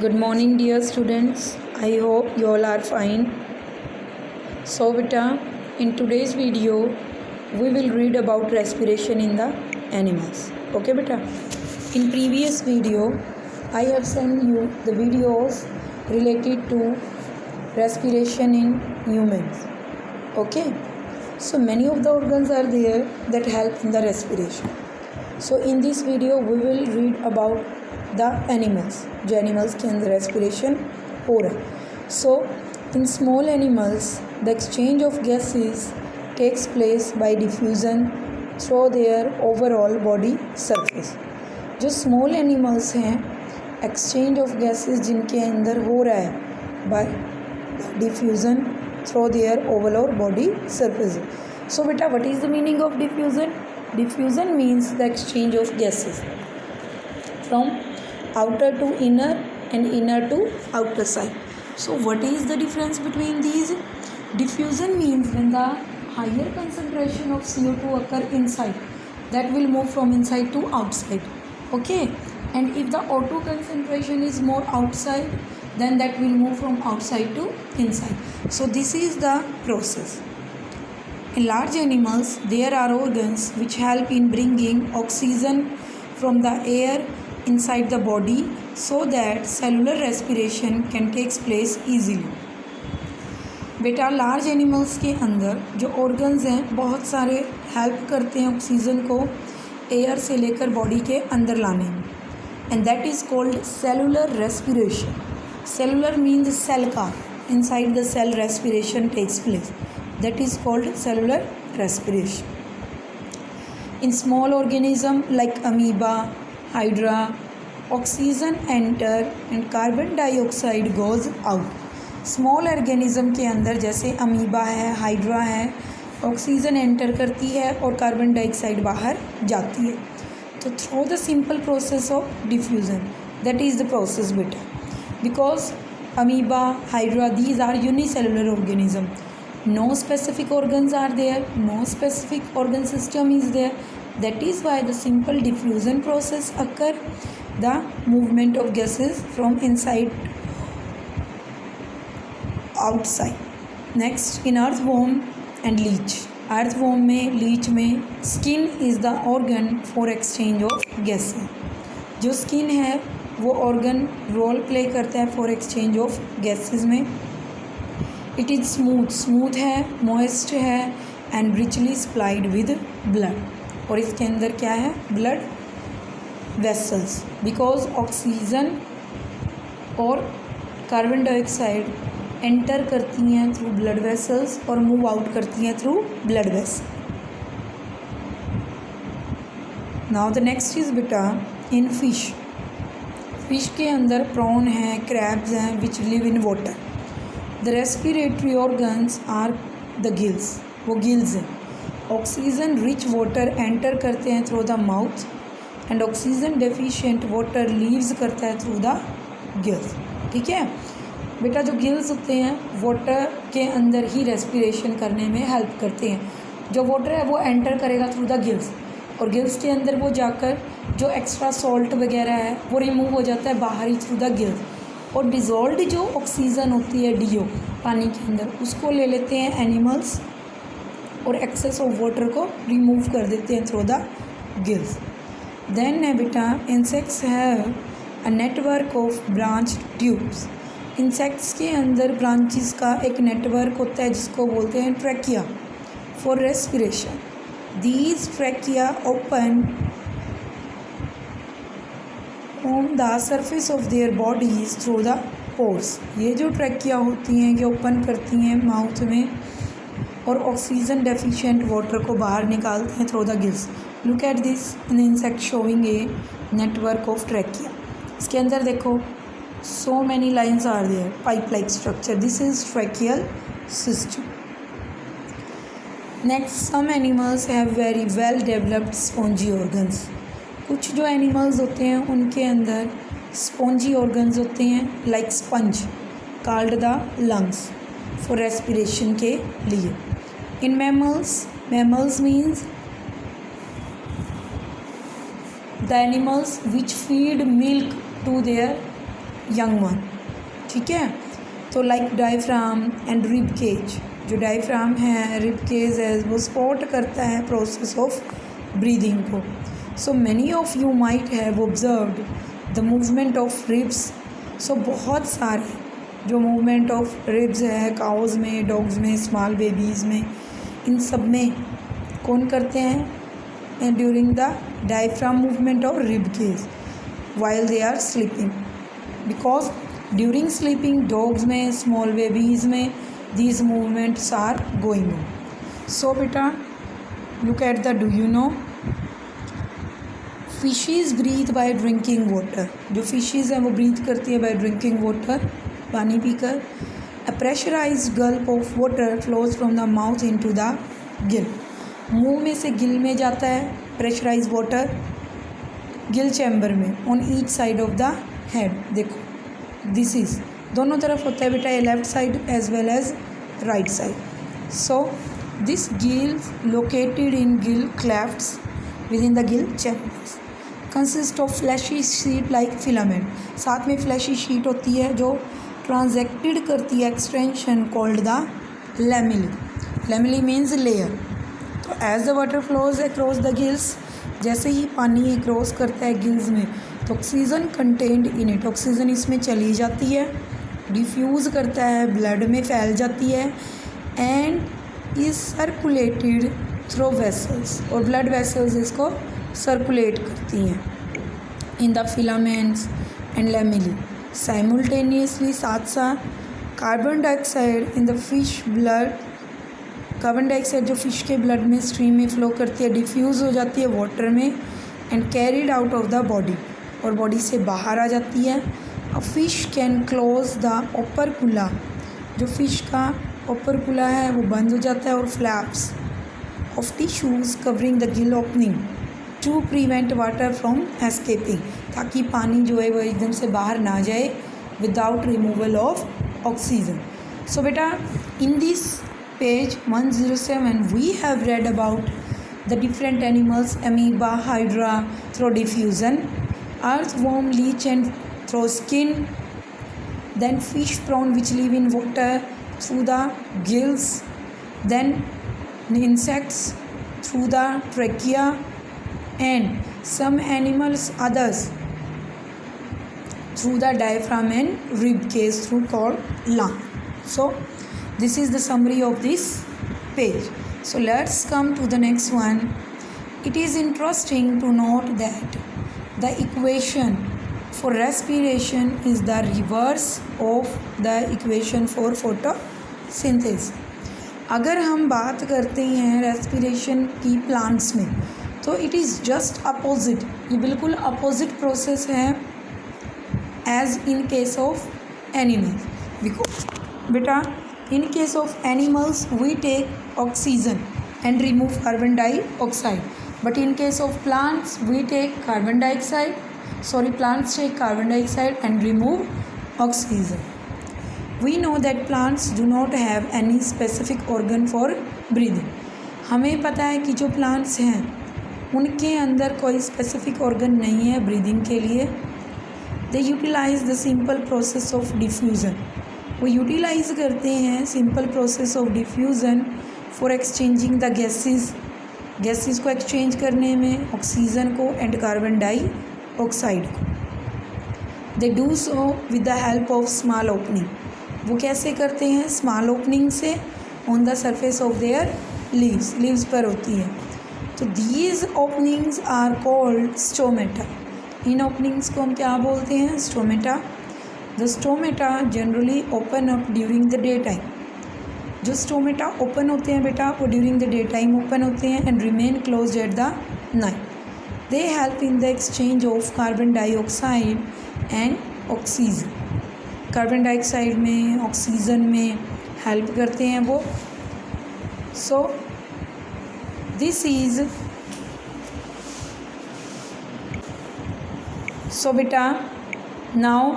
Good morning, dear students. I hope you all are fine. So, beta, in today's video, we will read about respiration in the animals. Okay, beta. In previous video, I have sent you the videos related to respiration in humans. Okay. So many of the organs are there that help in the respiration. So in this video, we will read about the animals जो animals के अंदर respiration हो रहा है. So in small animals the exchange of gases takes place by diffusion through their overall body surface. जो small animals हैं, exchange of gases जिनके अंदर हो रहा है by diffusion through their overall body surface. So बेटा, what is the meaning of diffusion? Diffusion means the exchange of gases from outer to inner and inner to outer side. So what is the difference between these? Diffusion means when the higher concentration of CO2 occur inside, that will move from inside to outside. Okay, and if the O2 concentration is more outside, then that will move from outside to inside. So this is the process. In large animals, there are organs which help in bringing oxygen from the air inside the body so that cellular respiration can take place easily. बेटा, large animals के अंदर जो organs हैं बहुत सारे help करते हैं oxygen को एयर से लेकर बॉडी के अंदर लाने में, and that is called cellular respiration. Cellular means cell का, inside the cell respiration takes place. That is called cellular respiration. In small organism like amoeba, hydra, oxygen enter and carbon dioxide goes out. Small organism के अंदर जैसे amoeba है, hydra है, oxygen enter करती है और carbon dioxide बाहर जाती है. तो through the simple process of diffusion, that is the process बेटा. Because amoeba, hydra, these are unicellular organism. No specific organs are there, no specific organ system is there. That is why the simple diffusion process occur, the movement of gases from inside outside. Next, in earthworm and leech. earthworm में, leech में skin is the organ for exchange of gases. जो skin है वो organ role play करता है for exchange of gases में. It is smooth है, moist है and richly supplied with blood. और इसके अंदर क्या है? Blood vessels. बिकॉज ऑक्सीजन और कार्बन डाइऑक्साइड एंटर करती हैं थ्रू ब्लड वेसल्स और मूव आउट करती हैं through blood vessel. Now the next is बेटा इन फिश. फिश के अंदर प्रॉन हैं, क्रैब्स हैं which live in water. The respiratory organs are the gills. वो गिल्स हैं. ऑक्सीजन रिच वाटर एंटर करते हैं through the mouth and oxygen deficient water leaves करता है थ्रू द गिल्स. ठीक है बेटा, जो गिल्स होते हैं वाटर के अंदर ही रेस्पिरेशन करने में हेल्प करते हैं. जो वाटर है वो एंटर करेगा थ्रू द गिल्स और गिल्स के अंदर वो जाकर जो एक्स्ट्रा सॉल्ट वगैरह है वो रिमूव हो जाता है बाहर ही थ्रू द गिल्स. और डिज़ोल्व्ड जो ऑक्सीजन होती है DO पानी के अंदर, उसको ले लेते हैं एनिमल्स और एक्सेस ऑफ वाटर को रिमूव कर देते हैं थ्रू द गिल्स. देन है बेटा insects have a network of branch tubes. Insects के अंदर ब्रांचेस का एक नेटवर्क होता है जिसको बोलते हैं trachea for respiration. These trachea open on the surface of their bodies through the pores. ये जो ट्रैकिया होती हैं ये ओपन करती हैं माउथ में और ऑक्सीजन डेफिशिएंट वाटर को बाहर निकालते हैं through the gills. Look at this in insect showing a network of trachea. इसके अंदर देखो so many lines are there, pipe like structure. This is tracheal system. Next, some animals have very well developed spongy organs. कुछ जो animals होते हैं उनके अंदर spongy organs होते हैं like sponge called the lungs for respiration के लिए. In mammals means the animals which feed milk to their young one, ठीक है। तो like diaphragm and rib cage, जो डायफ्राम है, रिब केज है, वो सपोर्ट करता है प्रोसेस ऑफ ब्रीदिंग को। So many of you might have observed the movement of ribs. सो बहुत सारे जो मूवमेंट ऑफ रिब्स है काउज में, डॉग्स में, स्मॉल बेबीज़ में, इन सब में कौन करते हैं ड्यूरिंग द डायफ्राम मूवमेंट और rib cage while they are sleeping, because during sleeping dogs में, स्मॉल बेबीज़ में these movements are going on. So बेटा look at the, do you know fishes breathe by drinking water. जो fishes हैं वो breathe करती है bye drinking water, पानी पीकर। A pressurised gulp of water flows from the mouth into the gill. मुंह में से गिल में जाता है प्रेशराइज वाटर, गिल चैम्बर में, on each side of the head. देखो दिस इज़ दोनों तरफ होता है बेटा, ये left side as well as right side. So this gill located in gill clefts with in the gill chambers consist of fleshy sheet like filament. साथ में flashy sheet होती है जो ट्रांजेक्टेड करती है extension called the lamellae. Lamellae means layer. तो as the water flows across the gills, जैसे ही पानी क्रॉस करता है गिल्स में, तो oxygen contained in it, oxygen इसमें चली जाती है, डिफ्यूज़ करता है, ब्लड में फैल जाती है, and is circulated through vessels, और ब्लड वेसल्स इसको सर्कुलेट करती हैं in the filaments and lamellae. Simultaneously, साथ साथ carbon dioxide in the fish blood, carbon dioxide जो फिश के ब्लड में स्ट्रीम में फ़्लो करती है, डिफ्यूज़ हो जाती है वाटर में and carried out of the body, और बॉडी से बाहर आ जाती है। A fish can close the opercula, जो फिश का ओपरकुला है वो बंद हो जाता है, और flaps of tissues covering the gill opening to prevent water from escaping, ताकि पानी जो है वो एकदम से बाहर ना जाए विदाउट रिमूवल ऑफ ऑक्सीजन। सो बेटा in this page 107 we have read about the different animals, amoeba, hydra through diffusion, earthworm, leech and through skin, then fish, prawn which live in water through the gills, then insects through the trachea, and some animals others through the diaphragm and rib cage through called lung. So this is the summary of this page. So let's come to the next one. It is interesting to note that the equation for respiration is the reverse of the equation for photosynthesis. अगर हम बात करते हैं respiration की plants में, तो it is just opposite, ये बिल्कुल अपोजिट प्रोसेस है as in case of animals. Because बेटा in case of animals we take oxygen and remove carbon dioxide, but in case of plants we take plants take carbon dioxide and remove oxygen. We know that plants do not have any specific organ for breathing. हमें पता है कि जो plants हैं उनके अंदर कोई specific organ नहीं है breathing के लिए। They utilize the simple process of diffusion. वो यूटिलाइज करते हैं simple process of diffusion for exchanging the gases को एक्सचेंज करने में, ऑक्सीजन को एंड कार्बन डाइऑक्साइड को। They do so with the help of small opening. वो कैसे करते हैं? स्मॉल ओपनिंग से on the surface of their leaves पर होती है। तो these openings are called stomata. इन ओपनिंग्स को हम क्या बोलते हैं? Stomata. The stomata generally open up during the daytime. जो स्टोमेटा ओपन होते हैं बेटा वो during the day time open होते हैं and remain close at the night. They help in the exchange of carbon dioxide and oxygen. Carbon dioxide में, oxygen में help करते हैं वो। सो दिस इज़ सो बेटा now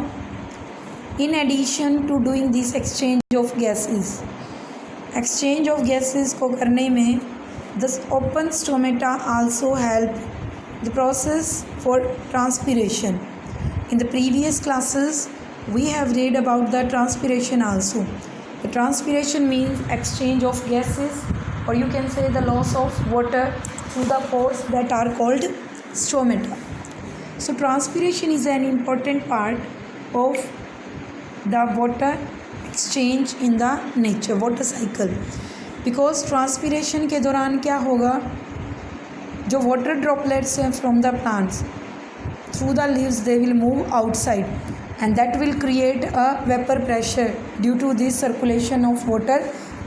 in addition to doing this exchange of gases को करने में the open stomata also help the process for transpiration. In the previous classes we have read about the transpiration also. The transpiration means exchange of gases, or you can say the loss of water through the pores that are called stomata. So transpiration is an important part of the water exchange in the nature, water cycle. Because transpiration के दौरान क्या होगा, जो water droplets हैं from the plants through the leaves, they will move outside, and that will create a vapor pressure. Due to this, circulation of water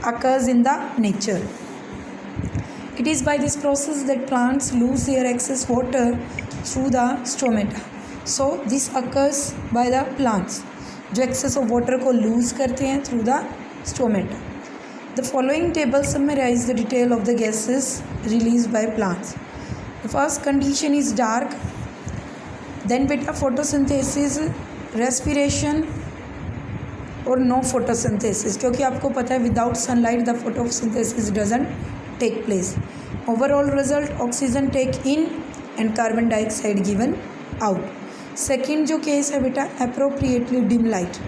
occurs in the nature. It is by this process that plants lose their excess water through the stomata. So this occurs by the plants, जो excess of water को lose करते हैं through the stomata. The following table summarize the detail of the gases released by plants. The first condition is dark. Then beta photosynthesis, respiration और no photosynthesis, क्योंकि आपको पता है without sunlight the photosynthesis doesn't take place. Overall result, oxygen take in and carbon dioxide given out. Second जो case है बेटा, appropriately dim light.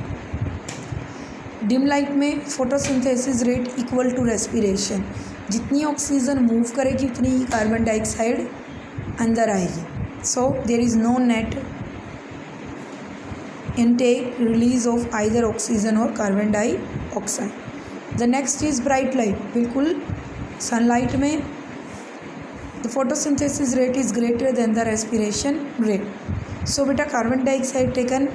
Dim light में photosynthesis rate equal to respiration. जितनी oxygen move करेगी उतनी ही carbon dioxide अंदर आएगी. So there is no net intake release of either oxygen और carbon dioxide. The next is bright light. बिल्कुल sunlight में the photosynthesis rate is greater than the respiration rate. So बेटा carbon dioxide taken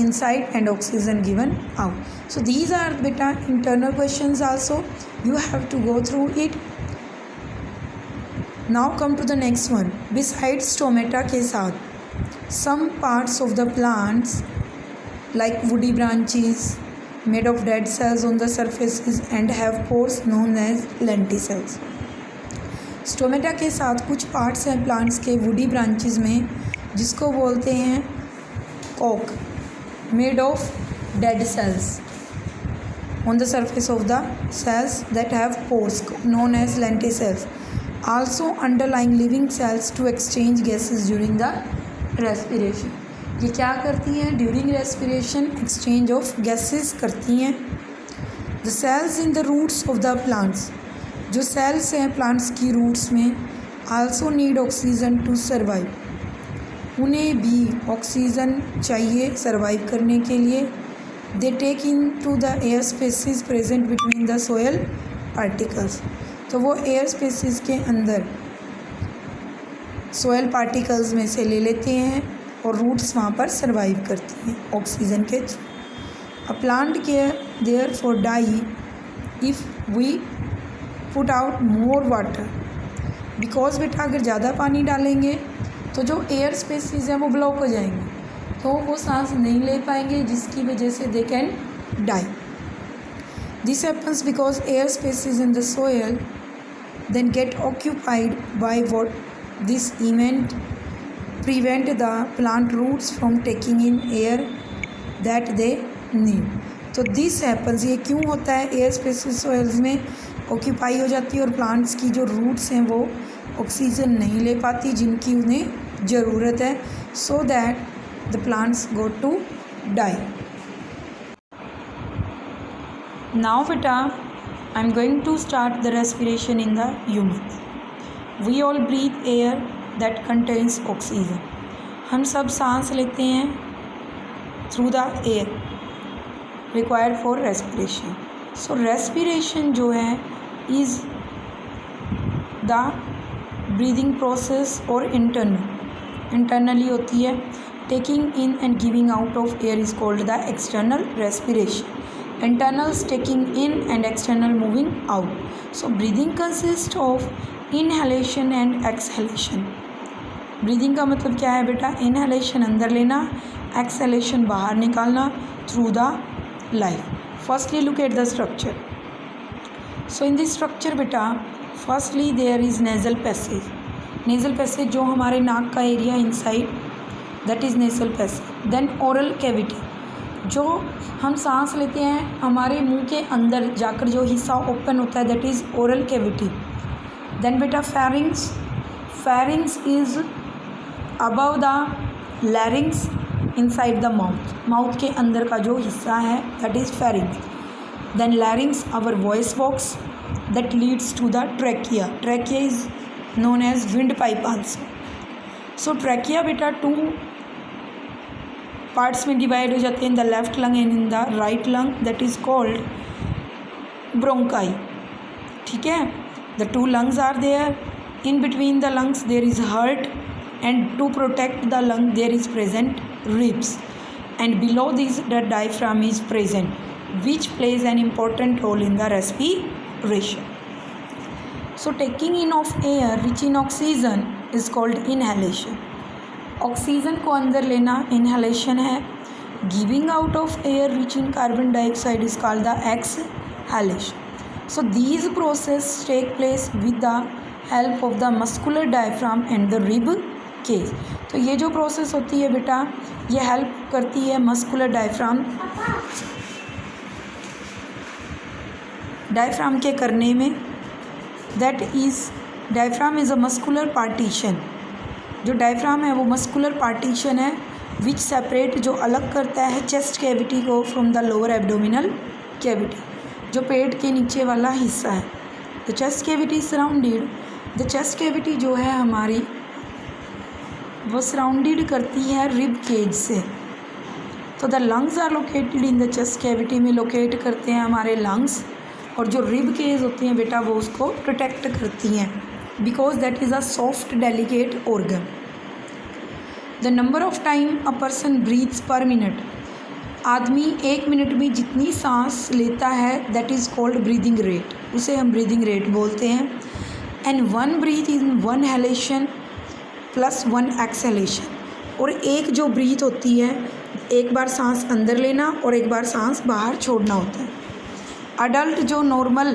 inside and oxygen given out. So these are beta internal questions also, you have to go through it. Now come to the next one. Besides stomata के साथ some parts of the plants like woody branches made of dead cells on the surfaces and have pores known as lenticels. Stomata के साथ कुछ parts हैं plants के woody branches में जिसको बोलते हैं Kock, made of dead cells on the surface of the cells that have pores known as lenticels. Also underlying living cells to exchange gases during the respiration. ये क्या करती हैं? During respiration exchange of gases करती हैं. The cells in the roots of the plants, जो cells हैं plants की roots में, also need oxygen to survive. उन्हें भी ऑक्सीजन चाहिए सर्वाइव करने के लिए. They take into the air spaces present between the soil particles. तो वो एयर स्पेसिस के अंदर सोयल पार्टिकल्स में से ले लेते हैं और रूट्स वहाँ पर सर्वाइव करती हैं ऑक्सीजन के through. A plant care therefore die if we put out more water. Because बेटा अगर ज़्यादा पानी डालेंगे तो जो एयर स्पेसिस हैं वो ब्लॉक हो जाएंगे, तो वो सांस नहीं ले पाएंगे, जिसकी वजह से they can die. This happens because air spaces in the soil then get occupied by what this event prevent the plant roots from taking in air that they need. तो दिस हैपन्स, ये क्यों होता है? Air spaces soils में occupy हो जाती है और प्लांट्स की जो रूट्स हैं वो ऑक्सीजन नहीं ले पाती जिनकी उन्हें ज़रूरत है, so that the plants go to die. Now बेटा I am going to start the respiration in the humans. We all breathe air that contains oxygen. हम सब सांस लेते हैं through the air required for respiration. So respiration जो है is the breathing process और internally होती है. Taking in and giving out of air is called the external respiration. Internals taking in and external moving out. So breathing consist of inhalation and exhalation. Breathing का मतलब क्या है बेटा? Inhalation अंदर लेना, एक्सहेलेशन बाहर निकालना through the life. Firstly look at the structure. So in this structure बेटा firstly there is nasal passage. Nasal passage जो हमारे नाक का area inside, that is nasal passage. Then oral cavity, जो हम सांस लेते हैं हमारे मुंह के अंदर जाकर जो हिस्सा ओपन होता है, that is oral cavity. Then बेटा pharynx. Pharynx is above the larynx inside the mouth, mouth के अंदर का जो हिस्सा है that is pharynx. Then larynx, our voice box that leads to the trachea. Trachea is known as windpipe also. So trachea बेटा 2 parts में divide हो जाते हैं, in the left lung and in the right lung, that is called bronchi. ठीक है, the 2 lungs are there, in between the lungs there is heart, and to protect the lung there is present ribs, and below this the diaphragm is present which plays an important role in the respiration. So taking in of air rich in oxygen is called inhalation. Oxygen को अंदर लेना inhalation है. Giving out of air rich in carbon dioxide is called the exhalation. So these processes take place with the help of the muscular diaphragm and the rib cage. तो ये जो process होती है बेटा, ये हेल्प करती है मस्कुलर डायफ्राम के करने में. That is diaphragm is a muscular partition. जो डायफ्राम है वो मस्कुलर पार्टीशन है विच सेपरेट, जो अलग करता है चेस्ट कैविटी को from the lower abdominal cavity, जो पेट के नीचे वाला हिस्सा है. The chest cavity surrounded, the chest cavity जो है हमारी वो सराउंडेड करती है रिब केज से. तो the lungs are located in the chest cavity में लोकेट करते हैं हमारे लंग्स, और जो रिब केज होती हैं बेटा वो उसको प्रोटेक्ट करती हैं because that is a soft delicate organ. The number of time a person breathes per minute, आदमी 1 मिनट में जितनी सांस लेता है that is called breathing rate, उसे हम ब्रीदिंग रेट बोलते हैं. And 1 breath in 1 halation plus 1 exhalation. और एक जो ब्रीथ होती है, एक बार सांस अंदर लेना और एक बार सांस बाहर छोड़ना होता है. अडल्ट जो नॉर्मल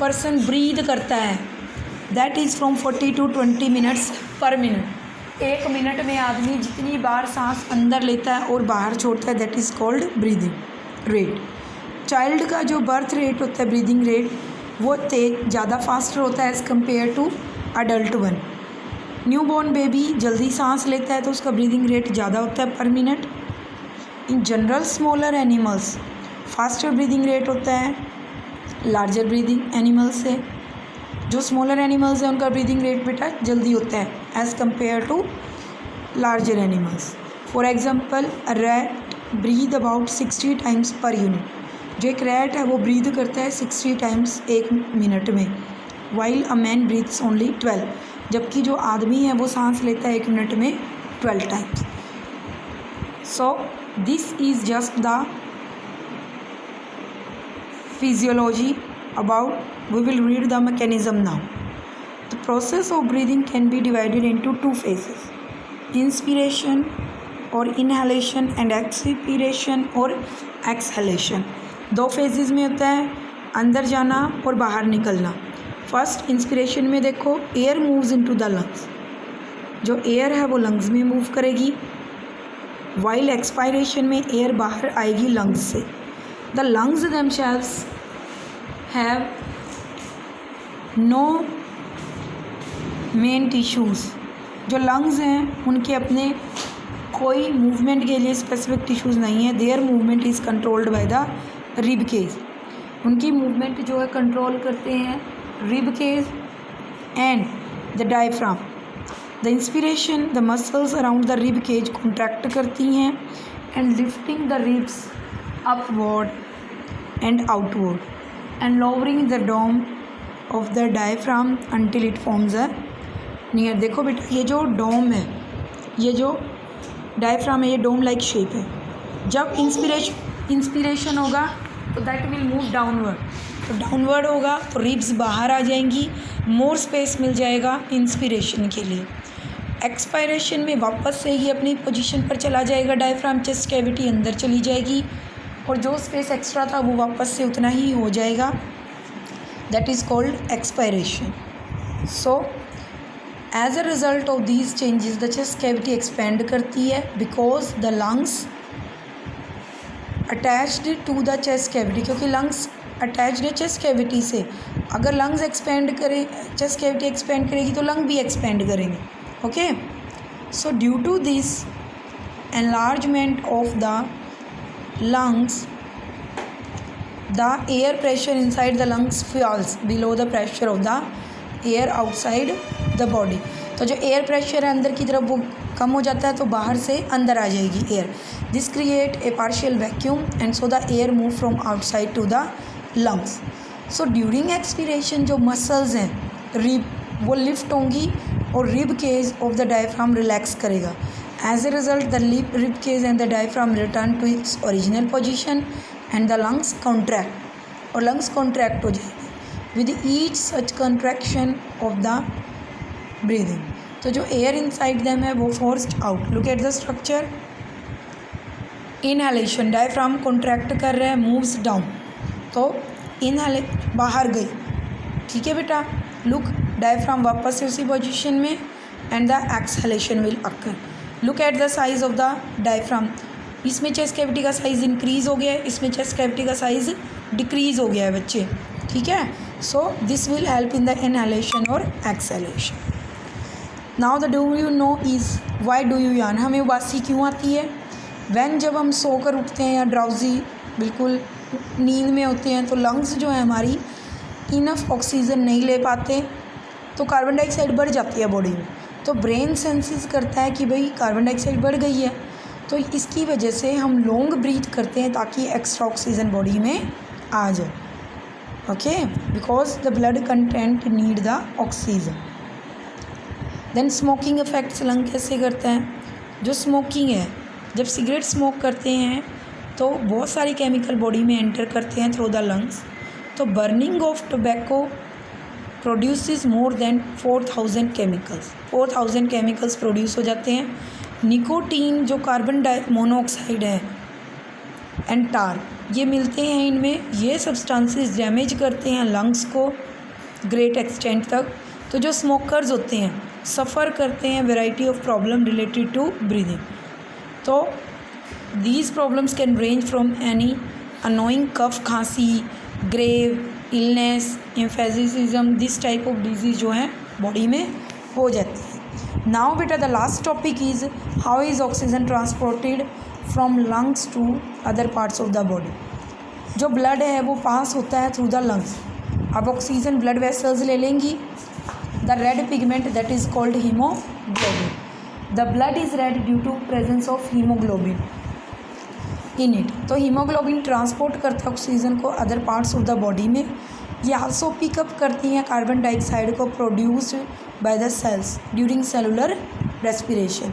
पर्सन ब्रीद करता है that is from 40 to 20 minutes पर मिनट. 1 मिनट में आदमी जितनी बार सांस अंदर लेता है और बाहर छोड़ता है that is called breathing rate. Child का जो बर्थ रेट होता है ब्रीदिंग रेट वो तेज ज़्यादा फास्टर होता है as compare to adult one. New born baby जल्दी सांस लेता है तो उसका ब्रीदिंग रेट ज़्यादा होता है पर minute. In general smaller animals faster breathing rate होता है लार्जर ब्रीदिंग एनिमल्स से. जो स्मॉलर एनिमल्स हैं उनका ब्रीदिंग रेट बेटा जल्दी होता है as compare to larger animals. For example a rat breathe about 60 times per unit. जो एक रैट है वो ब्रीद करता है 60 टाइम्स 1 मिनट में, while a man breathes only 12, जबकि जो आदमी है वो सांस लेता है 1 मिनट में 12 times. So this is just the physiology about we will read the mechanism now. The process of breathing can be divided into 2 phases, inspiration or inhalation and expiration or exhalation. 2 phases में होता है अंदर जाना और बाहर निकलना. First inspiration में देखो air moves into the lungs, जो एयर है वो लंग्स में मूव करेगी, वाइल एक्सपायरेशन में एयर बाहर आएगी लंग्स से. The lungs themselves have no main tissues. जो lungs हैं उनके अपने कोई मूवमेंट के लिए स्पेसिफिक टिश्यूज़ नहीं है. Their movement is controlled by the rib cage. उनकी मूवमेंट जो है कंट्रोल करते हैं rib cage and the diaphragm. The inspiration the muscles around the rib cage contract करती हैं and lifting the ribs upward and outward and lowering the dome of the diaphragm until it forms a near. देखो बेटा ये जो डोम है, ये जो diaphragm है, ये डोम लाइक शेप है. जब इंस्पिरेशन होगा तो दैट विल मूव डाउनवर्ड, तो डाउनवर्ड होगा तो रिब्स बाहर आ जाएंगी, मोर स्पेस मिल जाएगा इंस्पिरेशन के लिए. एक्सपायरेशन में वापस से ये अपनी पोजीशन पर चला जाएगा, डायफ्राम चेस्ट कैविटी अंदर चली जाएगी और जो स्पेस एक्स्ट्रा था वो वापस से उतना ही हो जाएगा. That is called expiration. So as a result of these changes the chest cavity expand करती है because the lungs attached to the chest cavity, क्योंकि लंग्स अटैच्ड है चेस्ट कैविटी से. अगर लंग्स एक्सपेंड करें, चेस्ट कैविटी एक्सपेंड करेगी तो lung भी एक्सपेंड करेंगे. Okay, so due to this enlargement of the lungs, the air pressure inside the lungs falls below the pressure of the air outside the body. तो जो air pressure है अंदर की तरफ वो कम हो जाता है तो बाहर से अंदर आ जाएगी air. This create a partial vacuum and so the air move from outside to the lungs. So during expiration जो मसल्स हैं रिब वो लिफ्ट होंगी और rib cage of the diaphragm relax करेगा. As a result the rib cage and the diaphragm return to its original position and the lungs contract और lungs contract हो जाएगी with each such contraction of the breathing. तो जो air inside them है वो forced out. Look at the structure. Inhalation diaphragm contract कर रहा है मूव्स डाउन तो इनहेले बाहर गई. ठीक है बेटा. लुक डायफ्राम वापस से उसी पोजीशन में and the exhalation will occur. Look at the size of the diaphragm. इसमें चेस्ट कैविटी का साइज़ इंक्रीज़ हो गया है, इसमें चेस्ट कैविटी का साइज़ डिक्रीज़ हो गया है बच्चे. ठीक है. So this will help in the inhalation और exhalation. Now the do you know is why do you yawn. हमें उबासी क्यों आती है? वैन जब हम सोकर उठते हैं या ड्राउजी बिल्कुल नींद में होते हैं तो लंग्स जो है हमारी इनफ ऑक्सीजन नहीं ले पाते तो कार्बन डाइऑक्साइड बढ़ जाती है बॉडी में. तो ब्रेन सेंसिस करता है कि भाई कार्बन डाइऑक्साइड बढ़ गई है तो इसकी वजह से हम लॉन्ग ब्रीथ करते हैं ताकि एक्स्ट्रा ऑक्सीजन बॉडी में आ जाए. Okay. Because the blood content need the oxygen. Then smoking effects lung कैसे करता है? जो स्मोकिंग है जब सिगरेट स्मोक करते हैं तो बहुत सारी केमिकल बॉडी में एंटर करते हैं थ्रू द लंग्स. तो burning of tobacco produces more than 4000 chemicals. 4000 chemicals produce हो जाते हैं. निकोटीन जो कार्बन मोनोऑक्साइड है एंड टार ये मिलते हैं इनमें. ये सब्सटेंसेस डैमेज करते हैं लंग्स को ग्रेट एक्सटेंट तक. तो जो स्मोकर्स होते हैं सफ़र करते हैं variety of problem related to breathing. तो these problems can range from any annoying cough खांसी grave illness emphysema this type of disease जो है बॉडी में हो जाती है. नाउ बेटा the last topic is how is oxygen transported from lungs to other parts of the body. जो blood है वो पास होता है थ्रू द लंग्स. अब ऑक्सीजन ब्लड वेसल्स ले लेंगी. The red pigment that is called hemoglobin. The blood is red due to presence of hemoglobin in it. तो hemoglobin transport करता है ऑक्सीजन को other parts of the body में. ये also pick up करती हैं कार्बन डाइऑक्साइड को produced by the cells during cellular respiration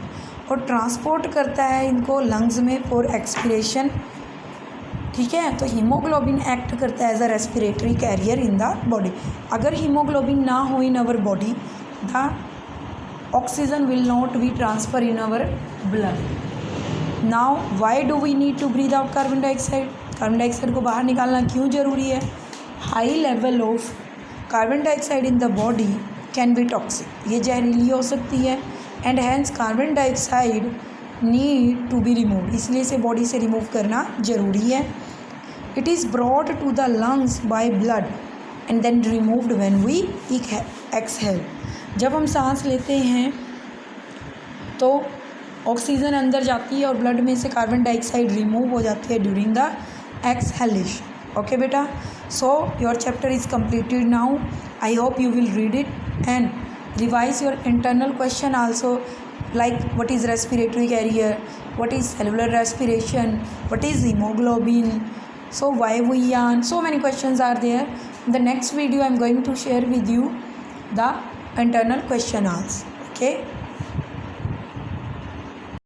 और ट्रांसपोर्ट करता है इनको लंग्स में फॉर एक्सपिरेशन. ठीक है. तो हीमोग्लोबिन एक्ट करता है as a respiratory carrier in the body. अगर हीमोग्लोबिन ना हो in our body the oxygen will not be transfer in our blood. Now why do we need to breathe out carbon dioxide. Carbon dioxide को बाहर निकालना क्यों ज़रूरी है? High level of carbon dioxide in the body can be toxic. ये जहरीली हो सकती है and hence carbon dioxide need to be remove. इसलिए इसे बॉडी से रिमूव करना ज़रूरी है. It is brought to the lungs by blood and then removed when we exhale. जब हम सांस लेते हैं तो ऑक्सीजन अंदर जाती है और ब्लड में से कार्बन डाइऑक्साइड रिमूव हो जाती है ड्यूरिंग द एक्सहेलेशन. ओके बेटा. So your chapter is completed now. I hope you will read it and revise your internal question also, like what is respiratory carrier, what is cellular respiration, what is hemoglobin. So why we yawn? So many questions are there. In the next video, I am going to share with you the internal question answers. Okay.